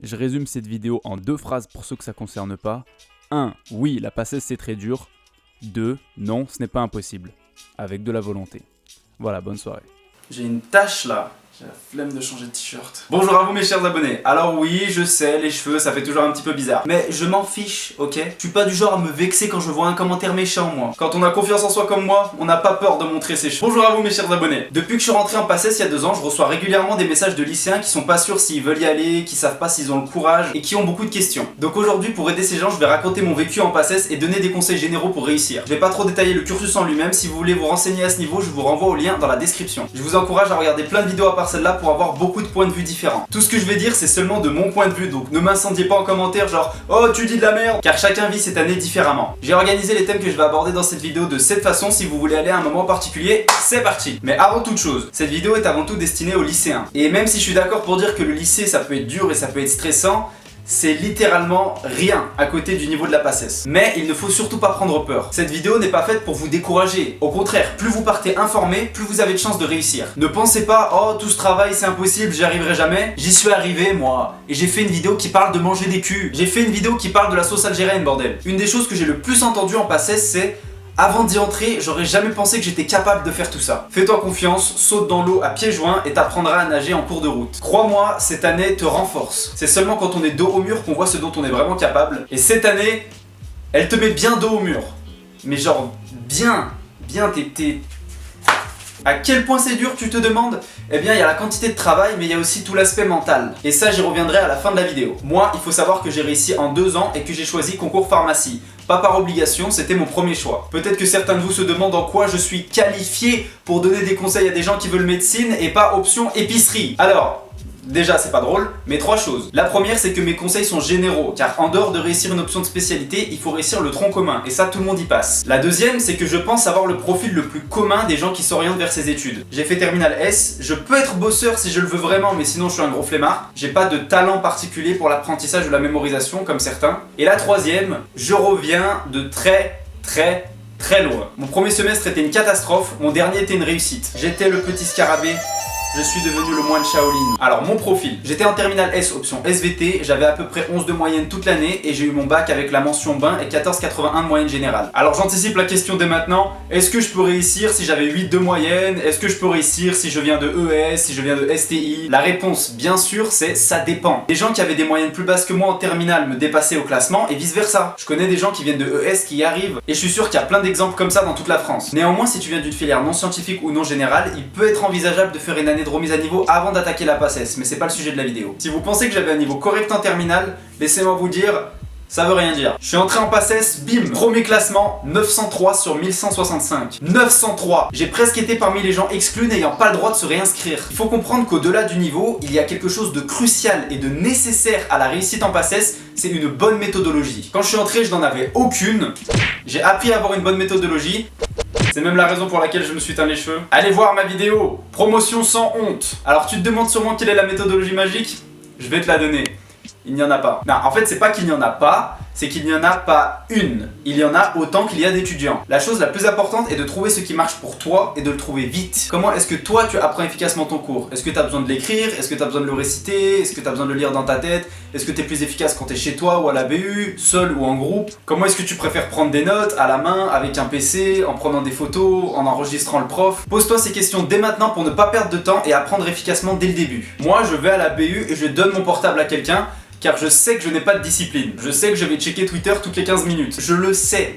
Je résume cette vidéo en 2 phrases pour ceux que ça ne concerne pas. 1. Oui, la PACES c'est très dur. 2. Non, ce n'est pas impossible. Avec de la volonté. Voilà, bonne soirée. J'ai une tache là. J'ai la flemme de changer de t-shirt. Bonjour à vous mes chers abonnés. Alors oui, je sais, les cheveux, ça fait toujours un petit peu bizarre. Mais je m'en fiche, ok? Je suis pas du genre à me vexer quand je vois un commentaire méchant, moi. Quand on a confiance en soi comme moi, on n'a pas peur de montrer ses cheveux. Bonjour à vous mes chers abonnés. Depuis que je suis rentré en PACES il y a 2 ans, je reçois régulièrement des messages de lycéens qui sont pas sûrs s'ils veulent y aller, qui savent pas s'ils ont le courage et qui ont beaucoup de questions. Donc aujourd'hui, pour aider ces gens, je vais raconter mon vécu en PACES et donner des conseils généraux pour réussir. Je vais pas trop détailler le cursus en lui-même. Si vous voulez vous renseigner à ce niveau, je vous renvoie au lien dans la description. Je vous encourage à regarder plein de vidéos à part celle-là pour avoir beaucoup de points de vue différents. Tout ce que je vais dire c'est seulement de mon point de vue, donc ne m'incendiez pas en commentaire genre oh tu dis de la merde, car chacun vit cette année différemment. J'ai organisé les thèmes que je vais aborder dans cette vidéo de cette façon. Si vous voulez aller à un moment particulier, c'est parti. Mais avant toute chose, cette vidéo est avant tout destinée aux lycéens. Et même si je suis d'accord pour dire que le lycée ça peut être dur et ça peut être stressant, c'est littéralement rien à côté du niveau de la PACES. Mais il ne faut surtout pas prendre peur. Cette vidéo n'est pas faite pour vous décourager. Au contraire, plus vous partez informé, plus vous avez de chances de réussir. Ne pensez pas, oh tout ce travail c'est impossible, j'y arriverai jamais. J'y suis arrivé moi. Et j'ai fait une vidéo qui parle de manger des culs. J'ai fait une vidéo qui parle de la sauce algérienne, bordel. Une des choses que j'ai le plus entendu en PACES c'est: avant d'y entrer, j'aurais jamais pensé que j'étais capable de faire tout ça. Fais-toi confiance, saute dans l'eau à pieds joints et t'apprendras à nager en cours de route. Crois-moi, cette année te renforce. C'est seulement quand on est dos au mur qu'on voit ce dont on est vraiment capable. Et cette année, elle te met bien dos au mur. Mais genre, bien, t'es... À quel point c'est dur, tu te demandes? Eh bien, il y a la quantité de travail, mais il y a aussi tout l'aspect mental. Et ça, j'y reviendrai à la fin de la vidéo. Moi, il faut savoir que j'ai réussi en 2 ans et que j'ai choisi concours pharmacie. Pas par obligation, c'était mon premier choix. Peut-être que certains de vous se demandent en quoi je suis qualifié pour donner des conseils à des gens qui veulent médecine et pas option épicerie. Alors, déjà c'est pas drôle, mais 3 choses. La première c'est que mes conseils sont généraux, car en dehors de réussir une option de spécialité, il faut réussir le tronc commun, et ça tout le monde y passe. La deuxième c'est que je pense avoir le profil le plus commun des gens qui s'orientent vers ces études. J'ai fait terminale S, je peux être bosseur si je le veux vraiment, mais sinon je suis un gros flemmard. J'ai pas de talent particulier pour l'apprentissage ou la mémorisation comme certains. Et la troisième, je reviens de très loin. Mon premier semestre était une catastrophe, mon dernier était une réussite. J'étais le petit scarabée. Je suis devenu le moine Shaolin. Alors mon profil, j'étais en terminale S option SVT, j'avais à peu près 11 de moyenne toute l'année et j'ai eu mon bac avec la mention bain et 14,81 de moyenne générale. Alors j'anticipe la question dès maintenant, est-ce que je peux réussir si j'avais 8 de moyenne? Est-ce que je peux réussir si je viens de ES, si je viens de STI? La réponse bien sûr c'est ça dépend. Des gens qui avaient des moyennes plus basses que moi en terminale me dépassaient au classement et vice versa. Je connais des gens qui viennent de ES qui y arrivent et je suis sûr qu'il y a plein d'exemples comme ça dans toute la France. Néanmoins si tu viens d'une filière non scientifique ou non générale, il peut être envisageable de faire une année de remise à niveau avant d'attaquer la PACES, mais c'est pas le sujet de la vidéo. Si vous pensez que j'avais un niveau correct en terminale, laissez-moi vous dire, ça veut rien dire. Je suis entré en PACES, bim, premier classement, 903 sur 1165. 903. J'ai presque été parmi les gens exclus n'ayant pas le droit de se réinscrire. Il faut comprendre qu'au-delà du niveau, il y a quelque chose de crucial et de nécessaire à la réussite en PACES, c'est une bonne méthodologie. Quand je suis entré, je n'en avais aucune. J'ai appris à avoir une bonne méthodologie. C'est même la raison pour laquelle je me suis teint les cheveux. Allez voir ma vidéo, promotion sans honte. Alors tu te demandes sûrement quelle est la méthodologie magique? Je vais te la donner. Il n'y en a pas. Non, en fait c'est pas qu'il n'y en a pas, c'est qu'il n'y en a pas une. Il y en a autant qu'il y a d'étudiants. La chose la plus importante est de trouver ce qui marche pour toi et de le trouver vite. Comment est-ce que toi tu apprends efficacement ton cours? Est-ce que tu as besoin de l'écrire? Est-ce que tu as besoin de le réciter? Est-ce que tu as besoin de le lire dans ta tête? Est-ce que tu es plus efficace quand tu es chez toi ou à la BU, seul ou en groupe? Comment est-ce que tu préfères prendre des notes à la main, avec un PC, en prenant des photos, en enregistrant le prof? Pose-toi ces questions dès maintenant pour ne pas perdre de temps et apprendre efficacement dès le début. Moi je vais à la BU et je donne mon portable à quelqu'un, car je sais que je n'ai pas de discipline. Je sais que je vais checker Twitter toutes les 15 minutes. Je le sais.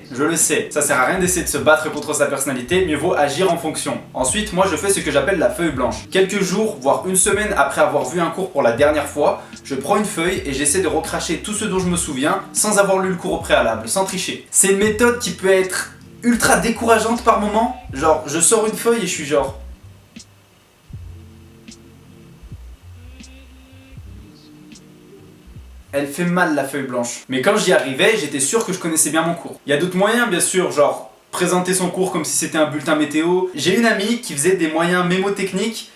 Ça sert à rien d'essayer de se battre contre sa personnalité, mieux vaut agir en fonction. Ensuite, moi je fais ce que j'appelle la feuille blanche. Quelques jours, voire une semaine après avoir vu un cours pour la dernière fois, je prends une feuille et j'essaie de recracher tout ce dont je me souviens sans avoir lu le cours au préalable, sans tricher. C'est une méthode qui peut être ultra décourageante par moment. Genre, je sors une feuille et je suis genre... Elle fait mal la feuille blanche. Mais quand j'y arrivais, j'étais sûr que je connaissais bien mon cours. Il y a d'autres moyens bien sûr, genre présenter son cours comme si c'était un bulletin météo. J'ai une amie qui faisait des moyens mémotechniques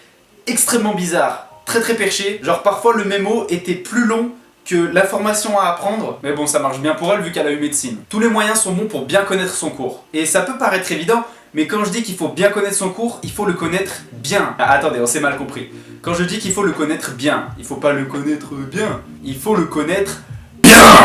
extrêmement bizarres, très perchés. Genre parfois le mémo était plus long que l'information à apprendre, mais bon ça marche bien pour elle vu qu'elle a eu médecine. Tous les moyens sont bons pour bien connaître son cours. Et ça peut paraître évident, Mais quand je dis qu'il faut bien connaître son cours, il faut le connaître bien. Ah, attendez, on s'est mal compris. Quand je dis qu'il faut le connaître bien, il faut pas le connaître bien, il faut le connaître.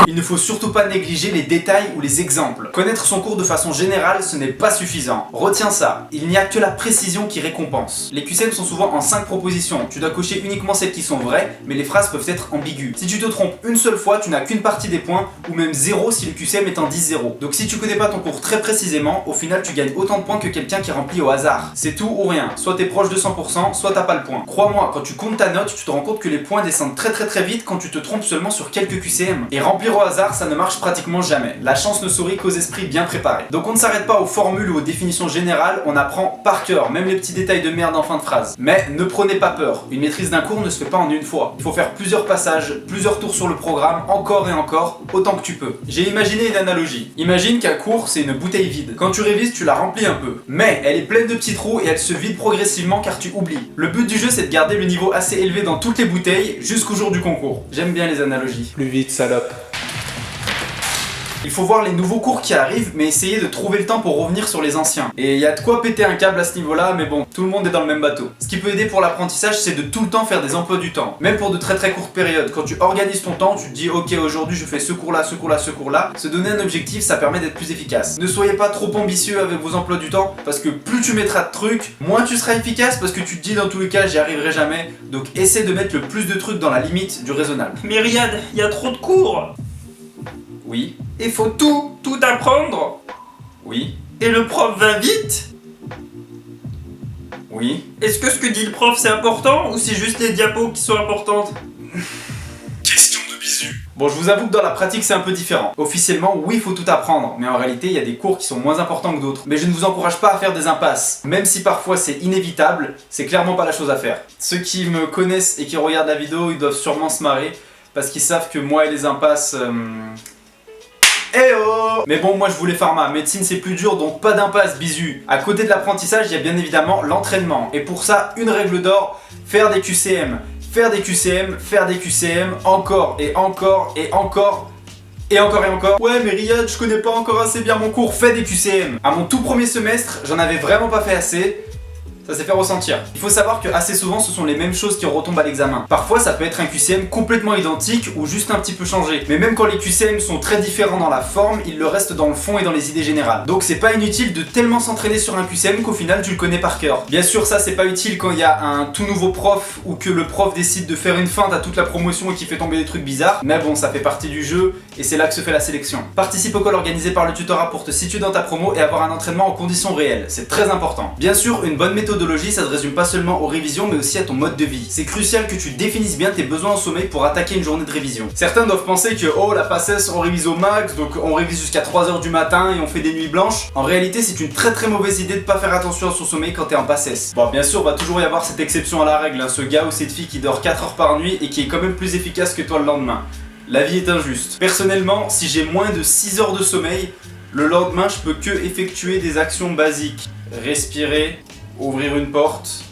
Il ne faut surtout pas négliger les détails ou les exemples. Connaître son cours de façon générale, ce n'est pas suffisant. Retiens ça, il n'y a que la précision qui récompense. Les QCM sont souvent en 5 propositions. Tu dois cocher uniquement celles qui sont vraies, mais les phrases peuvent être ambiguës. Si tu te trompes une seule fois, tu n'as qu'une partie des points, ou même 0 si le QCM est en 10-0. Donc si tu connais pas ton cours très précisément, au final tu gagnes autant de points que quelqu'un qui remplit au hasard. C'est tout ou rien. Soit t'es proche de 100%, soit t'as pas le point. Crois-moi, quand tu comptes ta note, tu te rends compte que les points descendent très vite quand tu te trompes seulement sur quelques QCM. Et remplir au hasard, ça ne marche pratiquement jamais. La chance ne sourit qu'aux esprits bien préparés. Donc on ne s'arrête pas aux formules ou aux définitions générales, on apprend par cœur, même les petits détails de merde en fin de phrase. Mais ne prenez pas peur, une maîtrise d'un cours ne se fait pas en une fois. Il faut faire plusieurs passages, plusieurs tours sur le programme, encore et encore, autant que tu peux. J'ai imaginé une analogie. Imagine qu'un cours, c'est une bouteille vide. Quand tu révises, tu la remplis un peu. Mais elle est pleine de petits trous et elle se vide progressivement car tu oublies. Le but du jeu, c'est de garder le niveau assez élevé dans toutes les bouteilles jusqu'au jour du concours. J'aime bien les analogies. Plus vite, salope. Il faut voir les nouveaux cours qui arrivent, mais essayer de trouver le temps pour revenir sur les anciens. Et il y a de quoi péter un câble à ce niveau-là, mais bon, tout le monde est dans le même bateau. Ce qui peut aider pour l'apprentissage, c'est de tout le temps faire des emplois du temps. Même pour de très courtes périodes. Quand tu organises ton temps, tu te dis ok, aujourd'hui je fais ce cours-là, ce cours-là, ce cours-là. Se donner un objectif, ça permet d'être plus efficace. Ne soyez pas trop ambitieux avec vos emplois du temps, parce que plus tu mettras de trucs, moins tu seras efficace, parce que tu te dis dans tous les cas, j'y arriverai jamais. Donc essaie de mettre le plus de trucs dans la limite du raisonnable. Mais Riyad, il y a trop de cours. Oui. Il faut tout apprendre. Oui. Et le prof va vite. Oui. Est-ce que ce que dit le prof c'est important ou c'est juste les diapos qui sont importantes? Question de bisu. Bon, je vous avoue que dans la pratique c'est un peu différent. Officiellement, oui, il faut tout apprendre, mais en réalité, il y a des cours qui sont moins importants que d'autres. Mais je ne vous encourage pas à faire des impasses. Même si parfois c'est inévitable, c'est clairement pas la chose à faire. Ceux qui me connaissent et qui regardent la vidéo, ils doivent sûrement se marrer, parce qu'ils savent que moi et les impasses... Eh oh! Mais bon, moi je voulais pharma, médecine c'est plus dur, donc pas d'impasse, bisu. À côté de l'apprentissage, il y a bien évidemment l'entraînement. Et pour ça, une règle d'or, faire des QCM. Faire des QCM, faire des QCM, encore et encore et encore. Et encore et encore. Ouais mais Riyad, je connais pas encore assez bien mon cours, fais des QCM. À mon tout premier semestre, j'en avais vraiment pas fait assez. Ça s'est fait ressentir. Il faut savoir que assez souvent ce sont les mêmes choses qui retombent à l'examen. Parfois ça peut être un QCM complètement identique ou juste un petit peu changé. Mais même quand les QCM sont très différents dans la forme, ils le restent dans le fond et dans les idées générales. Donc c'est pas inutile de tellement s'entraîner sur un QCM qu'au final tu le connais par cœur. Bien sûr ça c'est pas utile quand il y a un tout nouveau prof ou que le prof décide de faire une feinte à toute la promotion et qui fait tomber des trucs bizarres. Mais bon, ça fait partie du jeu et c'est là que se fait la sélection. Participe au call organisé par le tutorat pour te situer dans ta promo et avoir un entraînement en conditions réelles. C'est très important. Bien sûr, une bonne méthode ça se résume pas seulement aux révisions mais aussi à ton mode de vie. C'est crucial que tu définisses bien tes besoins en sommeil pour attaquer une journée de révision. Certains doivent penser que oh la PACES on révise au max, donc on révise jusqu'à 3h du matin et on fait des nuits blanches. En réalité c'est une très mauvaise idée de pas faire attention à son sommeil quand t'es en PACES. Bon bien sûr va toujours y avoir cette exception à la règle, hein, ce gars ou cette fille qui dort 4 heures par nuit et qui est quand même plus efficace que toi le lendemain. La vie est injuste. Personnellement, si j'ai moins de 6 heures de sommeil, le lendemain je peux que effectuer des actions basiques. Respirer, ouvrir une porte,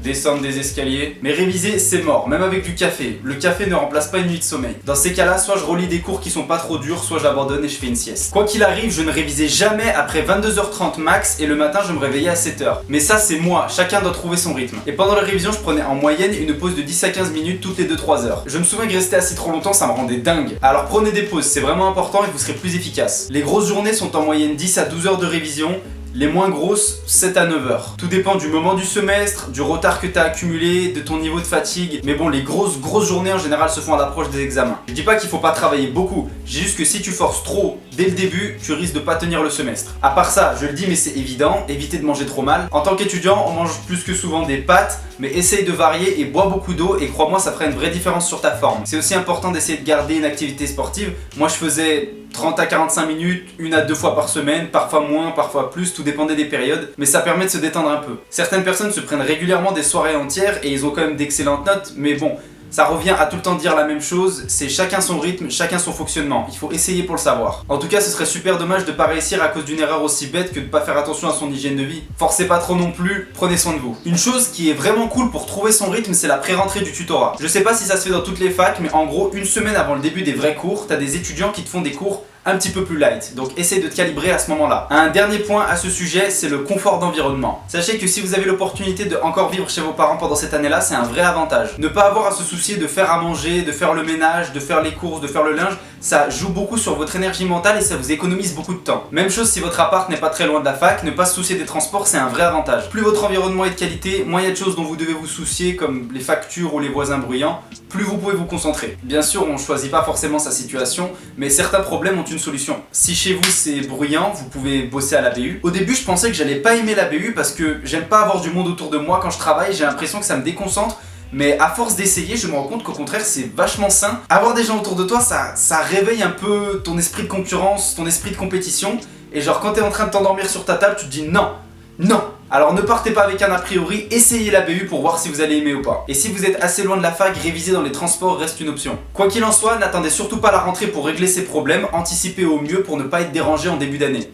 descendre des escaliers. Mais réviser, c'est mort, même avec du café. Le café ne remplace pas une nuit de sommeil. Dans ces cas-là, soit je relis des cours qui sont pas trop durs, soit j'abandonne et je fais une sieste. Quoi qu'il arrive, je ne révisais jamais après 22h30 max et le matin, je me réveillais à 7h. Mais ça, c'est moi, chacun doit trouver son rythme. Et pendant la révision, je prenais en moyenne une pause de 10 à 15 minutes toutes les 2-3 heures. Je me souviens que rester assis trop longtemps, ça me rendait dingue. Alors prenez des pauses, c'est vraiment important et vous serez plus efficace. Les grosses journées sont en moyenne 10 à 12 heures de révision. Les moins grosses, 7 à 9 heures. Tout dépend du moment du semestre, du retard que tu as accumulé, de ton niveau de fatigue. Mais bon, les grosses journées en général se font à l'approche des examens. Je dis pas qu'il faut pas travailler beaucoup, je dis juste que si tu forces trop dès le début, tu risques de pas tenir le semestre. À part ça, je le dis mais c'est évident, évitez de manger trop mal. En tant qu'étudiant, on mange plus que souvent des pâtes, mais essaye de varier et bois beaucoup d'eau et crois-moi, ça fera une vraie différence sur ta forme. C'est aussi important d'essayer de garder une activité sportive. Moi, je faisais 30 à 45 minutes, 1 à 2 fois par semaine, parfois moins, parfois plus, tout dépendait des périodes, mais ça permet de se détendre un peu. Certaines personnes se prennent régulièrement des soirées entières et ils ont quand même d'excellentes notes, mais bon, ça revient à tout le temps dire la même chose, c'est chacun son rythme, chacun son fonctionnement, il faut essayer pour le savoir. En tout cas, ce serait super dommage de pas réussir à cause d'une erreur aussi bête que de pas faire attention à son hygiène de vie. Forcez pas trop non plus, prenez soin de vous. Une chose qui est vraiment cool pour trouver son rythme, c'est la pré-rentrée du tutorat. Je sais pas si ça se fait dans toutes les facs, mais en gros, une semaine avant le début des vrais cours, t'as des étudiants qui te font des cours un petit peu plus light. Donc essaye de te calibrer à ce moment-là. Un dernier point à ce sujet, c'est le confort d'environnement. Sachez que si vous avez l'opportunité de encore vivre chez vos parents pendant cette année-là, c'est un vrai avantage. Ne pas avoir à se soucier de faire à manger, de faire le ménage, de faire les courses, de faire le linge, ça joue beaucoup sur votre énergie mentale et ça vous économise beaucoup de temps. Même chose si votre appart n'est pas très loin de la fac, ne pas se soucier des transports, c'est un vrai avantage. Plus votre environnement est de qualité, moins il y a de choses dont vous devez vous soucier, comme les factures ou les voisins bruyants, plus vous pouvez vous concentrer. Bien sûr, on ne choisit pas forcément sa situation, mais certains problèmes ont une solution. Si chez vous c'est bruyant, vous pouvez bosser à la BU. Au début, je pensais que j'allais pas aimer la BU parce que j'aime pas avoir du monde autour de moi quand je travaille, j'ai l'impression que ça me déconcentre. Mais à force d'essayer, je me rends compte qu'au contraire, c'est vachement sain. Avoir des gens autour de toi, ça réveille un peu ton esprit de concurrence, ton esprit de compétition. Et genre, quand t'es en train de t'endormir sur ta table, tu te dis non, non. Alors ne partez pas avec un a priori, essayez la BU pour voir si vous allez aimer ou pas. Et si vous êtes assez loin de la fac, réviser dans les transports reste une option. Quoi qu'il en soit, n'attendez surtout pas la rentrée pour régler ces problèmes, anticipez au mieux pour ne pas être dérangé en début d'année.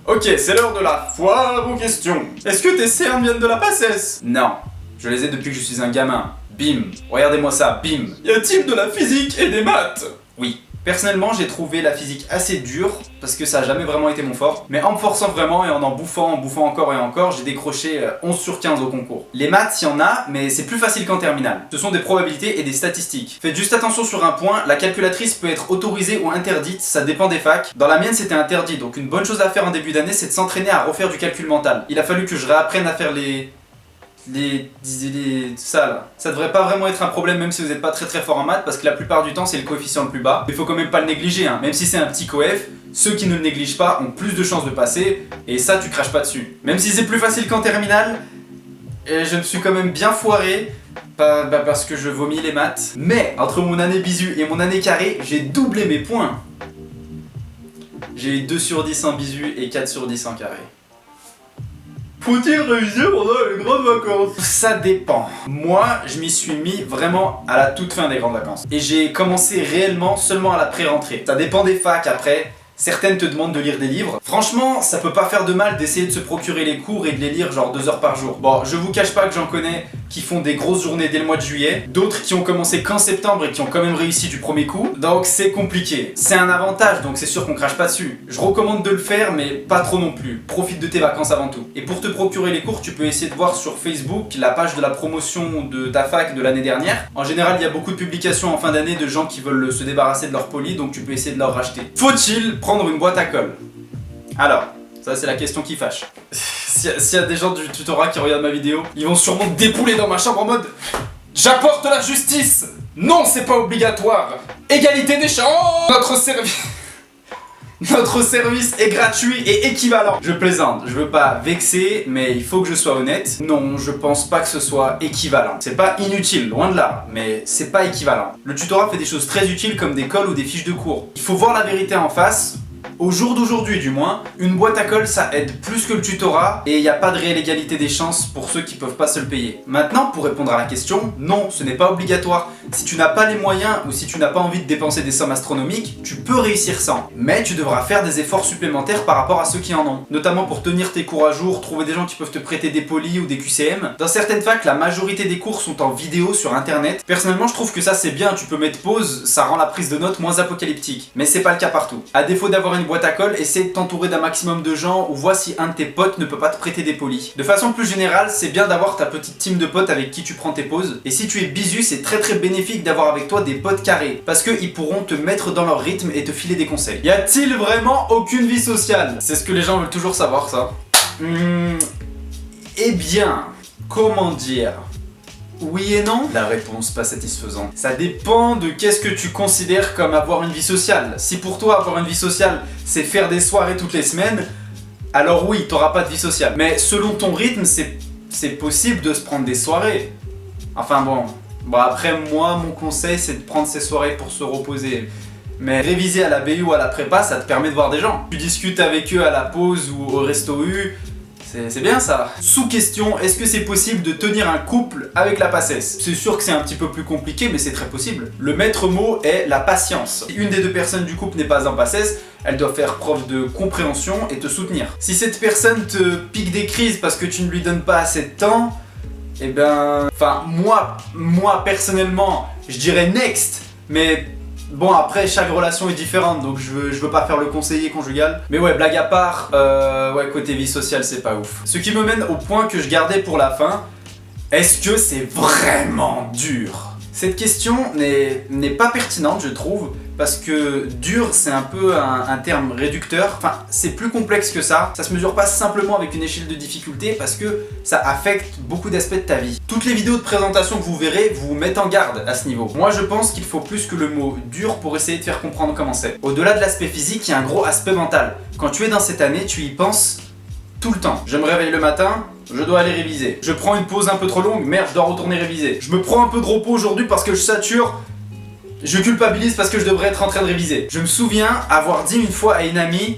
Ok, c'est l'heure de la foire à vos questions. Est-ce que tes cernes viennent de la PACES? Non, je les ai depuis que je suis un gamin. Bim, regardez-moi ça, bim. Y a-t-il de la physique et des maths? Oui. Personnellement, j'ai trouvé la physique assez dure, parce que ça a jamais vraiment été mon fort. Mais en me forçant vraiment et en bouffant encore et encore, j'ai décroché 11 sur 15 au concours. Les maths, il y en a, mais c'est plus facile qu'en terminale. Ce sont des probabilités et des statistiques. Faites juste attention sur un point, la calculatrice peut être autorisée ou interdite, ça dépend des facs. Dans la mienne, c'était interdit, donc une bonne chose à faire en début d'année, c'est de s'entraîner à refaire du calcul mental. Il a fallu que je réapprenne à faire ça là. Ça devrait pas vraiment être un problème même si vous n'êtes pas très fort en maths parce que la plupart du temps c'est le coefficient le plus bas. Il faut quand même pas le négliger hein. Même si c'est un petit coef, ceux qui ne le négligent pas ont plus de chances de passer et ça tu craches pas dessus. Même si c'est plus facile qu'en terminale, je me suis quand même bien foiré parce que je vomis les maths. Mais entre mon année bisu et mon année carré, j'ai doublé mes points. J'ai eu 2 sur 10 en bisu et 4 sur 10 en carré. Faut-il réviser pendant les grandes vacances? Ça dépend. Moi, je m'y suis mis vraiment à la toute fin des grandes vacances. Et j'ai commencé réellement seulement à la pré-rentrée. Ça dépend des facs après. Certaines te demandent de lire des livres. Franchement, ça peut pas faire de mal d'essayer de se procurer les cours et de les lire genre 2 heures par jour. Bon, je vous cache pas que j'en connais qui font des grosses journées dès le mois de juillet, d'autres qui ont commencé qu'en septembre et qui ont quand même réussi du premier coup. Donc c'est compliqué. C'est un avantage, donc c'est sûr qu'on crache pas dessus. Je recommande de le faire, mais pas trop non plus. Profite de tes vacances avant tout. Et pour te procurer les cours, tu peux essayer de voir sur Facebook la page de la promotion de ta fac de l'année dernière. En général, il y a beaucoup de publications en fin d'année de gens qui veulent se débarrasser de leur poli, donc tu peux essayer de leur racheter. Faut-il prendre une boîte à colle? Alors, ça c'est la question qui fâche. S'il y a des gens du tutorat qui regardent ma vidéo, ils vont sûrement dépouler dans ma chambre en mode j'apporte la justice. Non, c'est pas obligatoire. Égalité des chances. Notre service est gratuit et équivalent. Je plaisante, je veux pas vexer, mais il faut que je sois honnête. Non, je pense pas que ce soit équivalent. C'est pas inutile, loin de là, mais c'est pas équivalent. Le tutorat fait des choses très utiles comme des colles ou des fiches de cours. Il faut voir la vérité en face. Au jour d'aujourd'hui du moins, une boîte à colle ça aide plus que le tutorat et il n'y a pas de réelle égalité des chances pour ceux qui peuvent pas se le payer. Maintenant, pour répondre à la question, non, ce n'est pas obligatoire. Si tu n'as pas les moyens ou si tu n'as pas envie de dépenser des sommes astronomiques, tu peux réussir sans. Mais tu devras faire des efforts supplémentaires par rapport à ceux qui en ont. Notamment pour tenir tes cours à jour, trouver des gens qui peuvent te prêter des polis ou des QCM. Dans certaines facs, la majorité des cours sont en vidéo sur internet. Personnellement, je trouve que ça c'est bien, tu peux mettre pause, ça rend la prise de notes moins apocalyptique. Mais c'est pas le cas partout. À défaut d'avoir une boîte à colle, essaie de t'entourer d'un maximum de gens ou vois si un de tes potes ne peut pas te prêter des polis. De façon plus générale, c'est bien d'avoir ta petite team de potes avec qui tu prends tes pauses. Et si tu es bisu, c'est très bénéfique d'avoir avec toi des potes carrés. Parce qu'ils pourront te mettre dans leur rythme et te filer des conseils. Y a-t-il vraiment aucune vie sociale? C'est ce que les gens veulent toujours savoir ça. Eh bien, comment dire? Oui et non. La réponse pas satisfaisante. Ça dépend de qu'est-ce que tu considères comme avoir une vie sociale. Si pour toi avoir une vie sociale c'est faire des soirées toutes les semaines, alors oui, t'auras pas de vie sociale. Mais selon ton rythme, c'est possible de se prendre des soirées. Enfin bon après moi mon conseil c'est de prendre ces soirées pour se reposer. Mais réviser à la BU ou à la prépa, ça te permet de voir des gens. Tu discutes avec eux à la pause ou au resto U. C'est bien ça. Sous question, est-ce que c'est possible de tenir un couple avec la PACES? C'est sûr que c'est un petit peu plus compliqué, mais c'est très possible. Le maître mot est la patience. Si une des deux personnes du couple n'est pas en PACES, elle doit faire preuve de compréhension et te soutenir. Si cette personne te pique des crises parce que tu ne lui donnes pas assez de temps, eh ben... Enfin, moi personnellement, je dirais next, mais Bon, après, chaque relation est différente, donc je veux pas faire le conseiller conjugal. Mais ouais, blague à part, ouais, côté vie sociale, c'est pas ouf. Ce qui me mène au point que je gardais pour la fin. Est-ce que c'est vraiment dur? Cette question n'est pas pertinente, je trouve, parce que dur, c'est un peu un terme réducteur. Enfin, c'est plus complexe que ça. Ça se mesure pas simplement avec une échelle de difficulté, parce que ça affecte beaucoup d'aspects de ta vie. Toutes les vidéos de présentation que vous verrez vous mettent en garde à ce niveau. Moi, je pense qu'il faut plus que le mot dur pour essayer de faire comprendre comment c'est. Au-delà de l'aspect physique, il y a un gros aspect mental. Quand tu es dans cette année, tu y penses tout le temps. Je me réveille le matin, je dois aller réviser. Je prends une pause un peu trop longue, merde, je dois retourner réviser. Je me prends un peu de repos aujourd'hui parce que je sature. Je culpabilise parce que je devrais être en train de réviser. Je me souviens avoir dit une fois à une amie,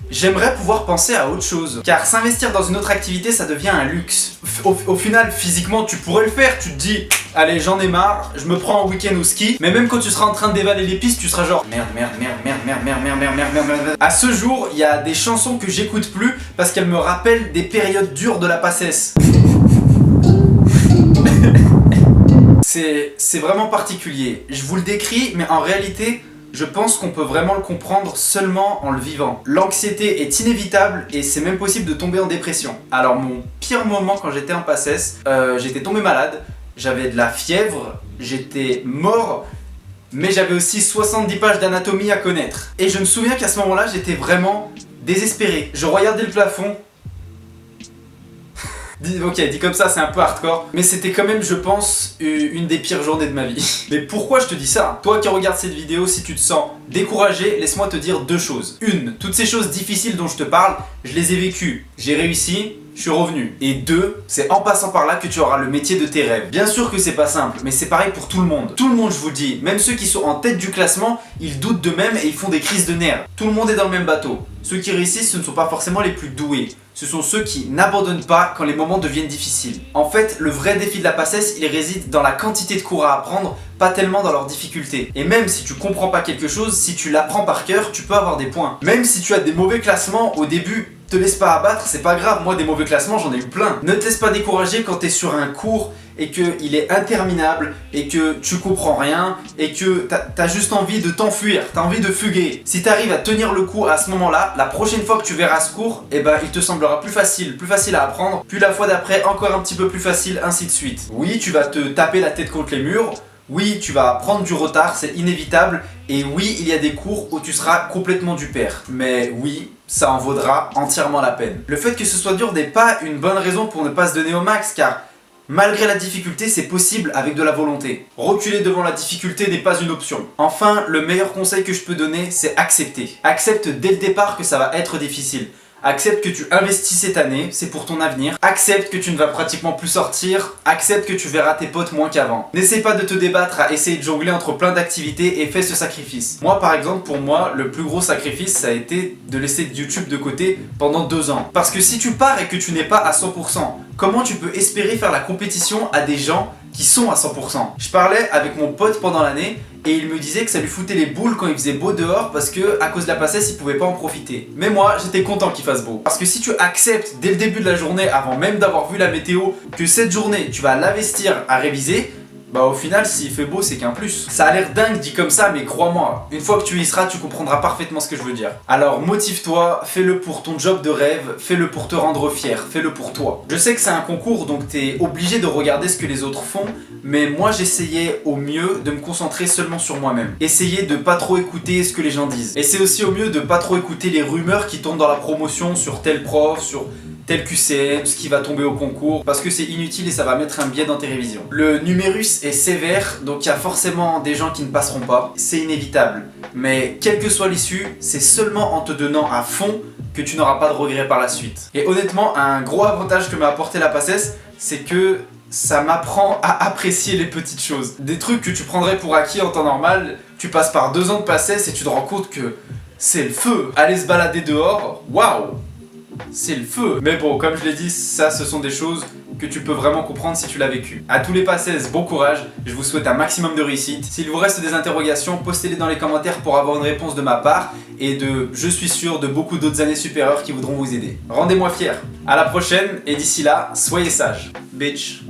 j'aimerais pouvoir penser à autre chose. Car s'investir dans une autre activité, ça devient un luxe. Au final, physiquement, tu pourrais le faire. Tu te dis, allez, j'en ai marre, je me prends un week-end au ski. Mais même quand tu seras en train de dévaler les pistes, tu seras genre merde. À ce jour, il y a des chansons que j'écoute plus parce qu'elles me rappellent des périodes dures de la passesse. C'est vraiment particulier. Je vous le décris, mais en réalité, je pense qu'on peut vraiment le comprendre seulement en le vivant. L'anxiété est inévitable et c'est même possible de tomber en dépression. Alors mon pire moment quand j'étais en PACES, j'étais tombé malade, j'avais de la fièvre, j'étais mort, mais j'avais aussi 70 pages d'anatomie à connaître. Et je me souviens qu'à ce moment-là, j'étais vraiment désespéré. Je regardais le plafond. Ok, dit comme ça, c'est un peu hardcore, mais c'était quand même, je pense, une des pires journées de ma vie. Mais pourquoi je te dis ça? Toi qui regardes cette vidéo, si tu te sens découragé, laisse-moi te dire deux choses. Une, toutes ces choses difficiles dont je te parle, je les ai vécues. J'ai réussi, je suis revenu. Et deux, c'est en passant par là que tu auras le métier de tes rêves. Bien sûr que c'est pas simple, mais c'est pareil pour tout le monde. Tout le monde, je vous le dis, même ceux qui sont en tête du classement, ils doutent d'eux-mêmes et ils font des crises de nerfs. Tout le monde est dans le même bateau. Ceux qui réussissent, ce ne sont pas forcément les plus doués. Ce sont ceux qui n'abandonnent pas quand les moments deviennent difficiles. En fait, le vrai défi de la PACES, il réside dans la quantité de cours à apprendre, pas tellement dans leurs difficultés. Et même si tu comprends pas quelque chose, si tu l'apprends par cœur, tu peux avoir des points. Même si tu as des mauvais classements au début, te laisse pas abattre, c'est pas grave. Moi, des mauvais classements, j'en ai eu plein. Ne te laisse pas décourager quand t'es sur un cours et qu'il est interminable et que tu comprends rien et que t'as juste envie de t'enfuir, t'as envie de fuguer. Si t'arrives à tenir le coup à ce moment-là, la prochaine fois que tu verras ce cours, eh ben il te semblera plus facile à apprendre, puis la fois d'après encore un petit peu plus facile, ainsi de suite. Oui, tu vas te taper la tête contre les murs, oui, tu vas prendre du retard, c'est inévitable, et oui, il y a des cours où tu seras complètement du père. Mais oui, ça en vaudra entièrement la peine. Le fait que ce soit dur n'est pas une bonne raison pour ne pas se donner au max, car malgré la difficulté, c'est possible avec de la volonté. Reculer devant la difficulté n'est pas une option. Enfin, le meilleur conseil que je peux donner, c'est accepter. Accepte dès le départ que ça va être difficile. Accepte que tu investis cette année, c'est pour ton avenir. Accepte que tu ne vas pratiquement plus sortir. Accepte que tu verras tes potes moins qu'avant. N'essaie pas de te débattre à essayer de jongler entre plein d'activités et fais ce sacrifice. Moi par exemple, pour moi, le plus gros sacrifice, ça a été de laisser YouTube de côté pendant 2 ans. Parce que si tu pars et que tu n'es pas à 100%, comment tu peux espérer faire la compétition à des gens qui sont à 100%? Je parlais avec mon pote pendant l'année et il me disait que ça lui foutait les boules quand il faisait beau dehors parce que à cause de la PACES il pouvait pas en profiter. Mais moi j'étais content qu'il fasse beau. Parce que si tu acceptes dès le début de la journée, avant même d'avoir vu la météo, que cette journée tu vas l'investir à réviser, bah au final s'il fait beau c'est qu'un plus. Ça a l'air dingue dit comme ça, mais crois-moi, une fois que tu y seras tu comprendras parfaitement ce que je veux dire. Alors motive-toi, fais-le pour ton job de rêve, fais-le pour te rendre fier, fais-le pour toi. Je sais que c'est un concours donc t'es obligé de regarder ce que les autres font, mais moi j'essayais au mieux de me concentrer seulement sur moi-même. Essayer de pas trop écouter ce que les gens disent. Et c'est aussi au mieux de pas trop écouter les rumeurs qui tournent dans la promotion sur tel prof, sur tel QCM, ce qui va tomber au concours, parce que c'est inutile et ça va mettre un biais dans tes révisions. Le numérus est sévère, donc il y a forcément des gens qui ne passeront pas, c'est inévitable. Mais quelle que soit l'issue, c'est seulement en te donnant à fond que tu n'auras pas de regrets par la suite. Et honnêtement, un gros avantage que m'a apporté la PACES, c'est que ça m'apprend à apprécier les petites choses. Des trucs que tu prendrais pour acquis en temps normal, tu passes par 2 ans de PACES et tu te rends compte que c'est le feu. Aller se balader dehors, waouh! C'est le feu. Mais bon, comme je l'ai dit, ça ce sont des choses que tu peux vraiment comprendre si tu l'as vécu. À tous les PACES, bon courage, je vous souhaite un maximum de réussite. S'il vous reste des interrogations, postez-les dans les commentaires pour avoir une réponse de ma part et je suis sûr, de beaucoup d'autres années supérieures qui voudront vous aider. Rendez-moi fier. À la prochaine et d'ici là, soyez sages. Bitch.